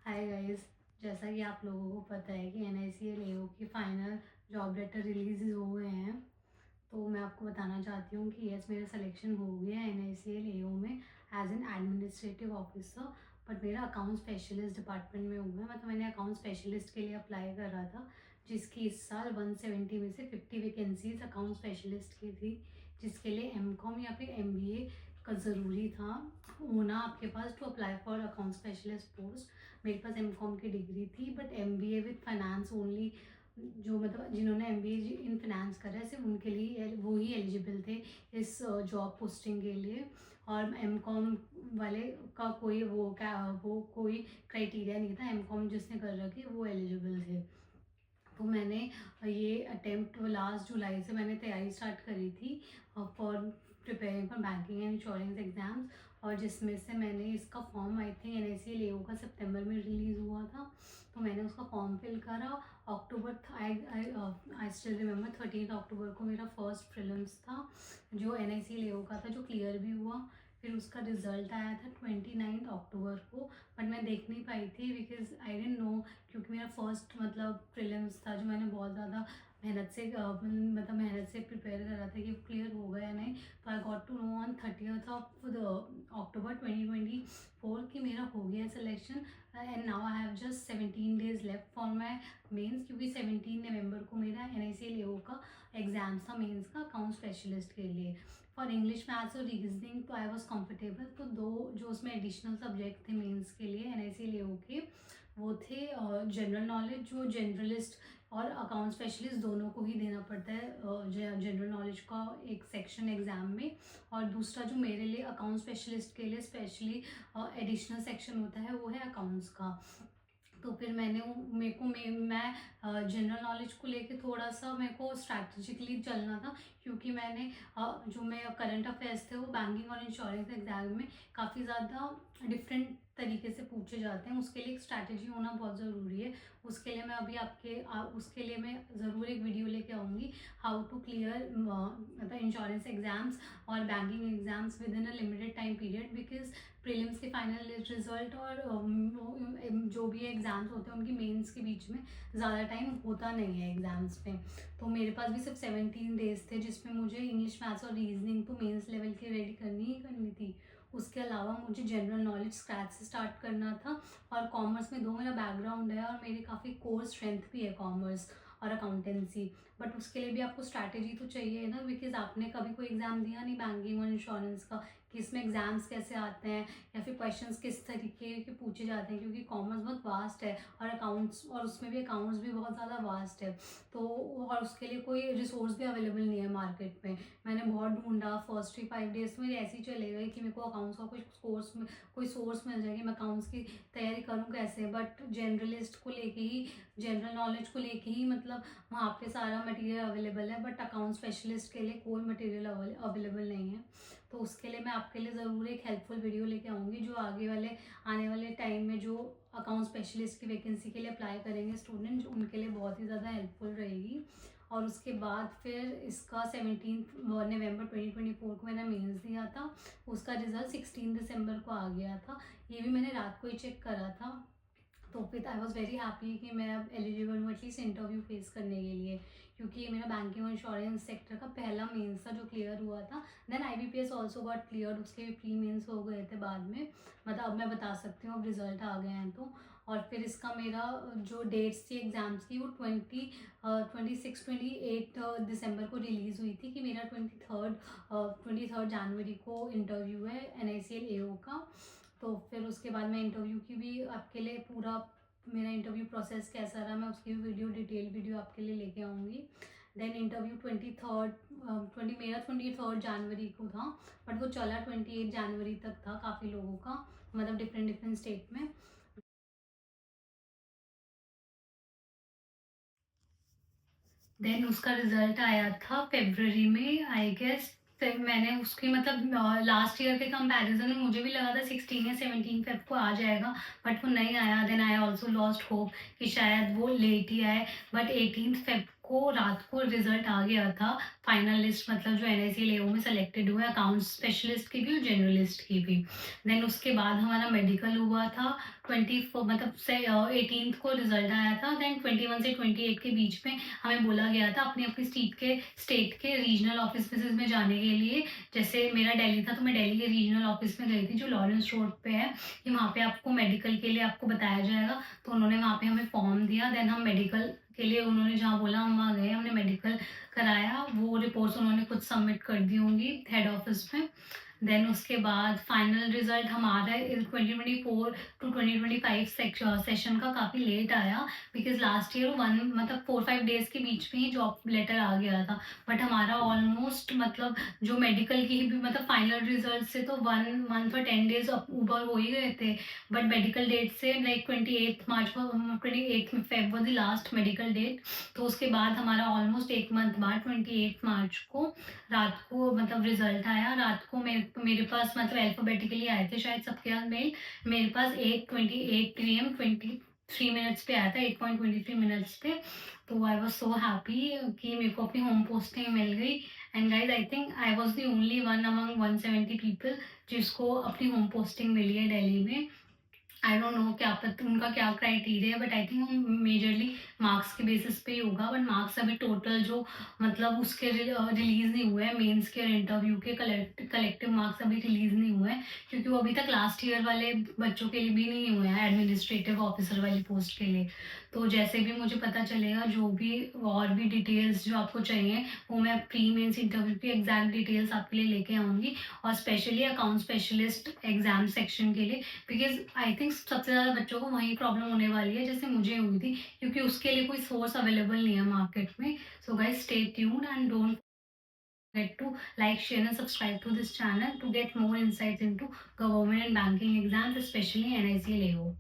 Hi guys. जैसा कि आप लोगों को पता है कि NICL AO की फाइनल जॉब लेटर रिलीज हो गए हैं, तो मैं आपको बताना चाहती हूँ कि यस, मेरा सिलेक्शन हो गया है NICL AO में as an administrative officer. But मेरा अकाउंट स्पेशलिस्ट डिपार्टमेंट में हुआ है। मतलब मैंने अकाउंट स्पेशलिस्ट के लिए अप्लाई करा था, जिसकी इस साल 170 में से 50 वैकेंसीज अकाउंट स्पेशलिस्ट की थी, जिसके लिए MCOM या फिर MBA का ज़रूरी था होना आपके पास to apply for account specialist post. मेरे पास MCOM की डिग्री थी, but MBA with finance only, जो मतलब जिन्होंने MBA इन फाइनेंस करा है सिर्फ उनके लिए वो ही एलिजिबल थे इस जॉब पोस्टिंग के लिए। और MCOM वाले का वो कोई क्राइटेरिया नहीं था। MCOM जिसने कर रखी वो एलिजिबल थे। तो मैंने ये अटेम्प्ट लास्ट जुलाई से मैंने तैयारी स्टार्ट करी थी for preparing for banking and insurance exams, और जिसमें से मैंने इसका form I think NICL AO का सितंबर में रिलीज़ हुआ था, तो मैंने उसका फॉर्म फिल करा। अक्टूबर आई स्टिल रिमेम्बर 13 अक्टूबर को मेरा फर्स्ट प्रीलिम्स था जो NICL AO का था, जो क्लियर भी हुआ। फिर उसका रिजल्ट आया था 29 अक्टूबर को, बट मैं देख नहीं पाई थी बिकॉज आई डेंट नो, क्योंकि मेरा फर्स्ट मतलब प्रीलिम्स था जो मैंने बहुत ज़्यादा मेहनत से प्रिपेयर करा था कि क्लियर होगा या नहीं। तो I got to know on 30th of October 2024 कि मेरा हो गया selection. And now I have just 17 days left for my mains, क्योंकि 17 नवंबर को मेरा NICL AO का एग्जाम था मेंस का अकाउंट स्पेशलिस्ट के लिए। फॉर इंग्लिश, मैथ्स और रीजनिंग तो आई वॉज कम्फर्टेबल। तो दो जो उसमें एडिशनल सब्जेक्ट थे मेंस के लिए NICL AO के, वो थे जनरल नॉलेज, जो जनरलिस्ट और अकाउंट स्पेशलिस्ट दोनों को ही देना पड़ता है जनरल नॉलेज का एक सेक्शन एग्जाम में। और दूसरा जो मेरे लिए अकाउंट स्पेशलिस्ट के लिए स्पेशली एडिशनल सेक्शन होता है वो है अकाउंट्स का। तो फिर मैं जनरल नॉलेज को लेके थोड़ा सा मेरे को स्ट्रैटेजिकली चलना था, क्योंकि जो मैं करंट अफेयर्स थे वो बैंकिंग और इंश्योरेंस एग्जाम में काफ़ी ज़्यादा डिफरेंट तरीके से पूछे जाते हैं। उसके लिए एक स्ट्रैटेजी होना बहुत ज़रूरी है। उसके लिए मैं अभी उसके लिए मैं ज़रूर एक वीडियो लेके आऊँगी, हाउ टू क्लियर मतलब इंश्योरेंस एग्जाम्स और banking exams with in a limited time period. Because prelims के फाइनल रिजल्ट और जो भी एग्ज़ाम्स होते हैं उनकी मेंस के बीच में ज़्यादा टाइम होता नहीं है एग्ज़ाम्स में। तो मेरे पास भी सिर्फ 17 डेज थे, जिसमें मुझे इंग्लिश, मैथ्स और रीजनिंग तो मेंस लेवल की रेडी करनी ही करनी थी। उसके अलावा मुझे जनरल नॉलेज स्क्रैच से स्टार्ट करना था। और कॉमर्स में मेरा बैकग्राउंड है और मेरी काफ़ी कोर स्ट्रेंथ भी है कॉमर्स और अकाउंटेंसी। बट उसके लिए भी आपको स्ट्रैटेजी तो चाहिए ना, बिकॉज आपने कभी कोई एग्ज़ाम दिया नहीं बैंकिंग और इंश्योरेंस का, कि इसमें एग्जाम्स कैसे आते हैं या फिर क्वेश्चंस किस तरीके के पूछे जाते हैं, क्योंकि कॉमर्स बहुत वास्ट है और उसमें भी अकाउंट्स भी बहुत ज़्यादा वास्ट है। तो और उसके लिए कोई रिसोर्स भी अवेलेबल नहीं है मार्केट में। मैंने बहुत ढूंढा, फर्स्ट 5 डेज मेरे ऐसे ही चले गए कि मेरे को अकाउंट्स का कोई सोर्स मिल जाएगी, मैं अकाउंट्स की तैयारी करूँ कैसे। बट जनरल नॉलेज को लेके ही मतलब वहाँ पे सारा मटेरियल अवेलेबल है, बट अकाउंट स्पेशलिस्ट के लिए कोई मटेरियल अवेलेबल नहीं है। तो उसके लिए मैं आपके लिए ज़रूर एक हेल्पफुल वीडियो लेके आऊँगी, जो आने वाले टाइम में जो अकाउंट स्पेशलिस्ट की वैकेंसी के लिए अप्लाई करेंगे स्टूडेंट, उनके लिए बहुत ही ज़्यादा हेल्पफुल रहेगी। और उसके बाद फिर इसका 17 नवंबर 2024 को मैंने मेंस दिया था। उसका रिजल्ट 16 दिसंबर को आ गया था। ये भी मैंने रात को ही चेक करा था। तो फिर आई वॉज वेरी हैप्पी कि मैं अब एलिजिबल हूँ एटलीस्ट इंटरव्यू फेस करने के लिए, क्योंकि ये मेरा बैंकिंग और इंश्योरेंस सेक्टर का पहला मेंस था जो क्लियर हुआ था। Then IBPS also got clear, उसके भी प्री मेंस हो गए थे बाद में। मतलब अब मैं बता सकती हूँ अब रिजल्ट आ गए हैं तो। और फिर इसका मेरा जो डेट्स थी एग्जाम्स की वो 28 दिसंबर को रिलीज़ हुई थी, कि मेरा 23 जनवरी को इंटरव्यू है NICL AO का। तो फिर उसके बाद मैं इंटरव्यू की भी आपके लिए पूरा मेरा इंटरव्यू प्रोसेस कैसा रहा मैं उसकी भी डिटेल वीडियो आपके लिए लेके आऊँगी। देन इंटरव्यू 23 जनवरी को था, बट वो चला 28 जनवरी तक था काफ़ी लोगों का, मतलब डिफरेंट स्टेट में। देन उसका रिजल्ट आया था फरवरी में आई गेस। फिर मैंने उसकी मतलब लास्ट ईयर के कंपैरिजन में मुझे भी लगा था 16 या 17 फेब को आ जाएगा, बट वो नहीं आया। Then I also lost hope कि शायद वो लेट ही आए, बट 18 फेब को रात को रिजल्ट आ गया था, फाइनल लिस्ट मतलब जो एनआईसी लेओ में सेलेक्टेड हुए अकाउंट्स स्पेशलिस्ट की भी और जनरलिस्ट की भी। देन उसके बाद हमारा मेडिकल हुआ था 24 मतलब से 18th को रिजल्ट आया था। देन 21 से 28 के बीच में हमें बोला गया था अपनी अपनी स्टेट के रीजनल ऑफिस में जाने के लिए। जैसे मेरा दिल्ली था तो मैं दिल्ली के रीजनल ऑफिस में गई थी जो लॉरेंस रोड पे है, कि वहाँ पे आपको मेडिकल के लिए आपको बताया जाएगा। तो उन्होंने वहाँ पे हमें फॉर्म दिया। देन हम मेडिकल के लिए उन्होंने जहाँ बोला हम वहाँ गए, हमने मेडिकल कराया। वो रिपोर्ट्स उन्होंने खुद सबमिट कर दी होंगी हेड ऑफिस में। देन उसके बाद फाइनल रिजल्ट हमारा 2024 टू 2025 सेशन का काफ़ी लेट आया, बिकॉज लास्ट ईयर मतलब 4-5 डेज के बीच में ही जॉब लेटर आ गया था। बट हमारा ऑलमोस्ट मतलब जो मेडिकल की भी मतलब फाइनल रिजल्ट से तो 1 मंथ और 10 डेज ऊपर हो ही गए थे। बट मेडिकल डेट से लाइक 28 मार्च को 28 Feb was the last medical date. तो उसके बाद हमारा ऑलमोस्ट 1 मंथ बाद 28 मार्च को रात को मतलब रिजल्ट आया। रात को मेरे पास मतलब अल्फाबेटिकली आए थे शायद सबके साथ मेल। मेरे पास 8:28 PM 23 मिनट्स पे आया था, 8.23 मिनट्स पे। तो आई वॉज सो हैप्पी कि मेरे को अपनी होम पोस्टिंग मिल गई। And guys I think I was the only one among 170 people जिसको अपनी होम पोस्टिंग मिली है दिल्ली में। आई डोंट नो क्या पता उनका क्या क्राइटेरिया है, but I think majorly marks के बेसिस पे ही होगा। बट मार्क्स अभी टोटल जो मतलब उसके रिलीज नहीं हुए हैं, मेंस के और इंटरव्यू के कलेक्टिव मार्क्स अभी रिलीज नहीं हुए हैं, क्योंकि वो अभी तक लास्ट ईयर वाले बच्चों के लिए भी नहीं हुए हैं एडमिनिस्ट्रेटिव ऑफिसर वाली पोस्ट के लिए। तो जैसे भी मुझे पता चलेगा जो भी और भी डिटेल्स जो आपको चाहिए वो मैं प्री मेंस इंटरव्यू की एग्जैक्ट डिटेल्स आपके लिए लेके आऊँगी, और specially account specialist exam section के लिए, बिकॉज आई थिंक सबसे ज़्यादा बच्चों को वही प्रॉब्लम होने वाली है जैसे मुझे हुई थी, क्योंकि उसके लिए कोई सोर्स अवेलेबल नहीं है मार्केट में। So guys stay tuned and don't forget to like, share and subscribe to this channel to get more insights into government and banking exams, especially NIC LAO.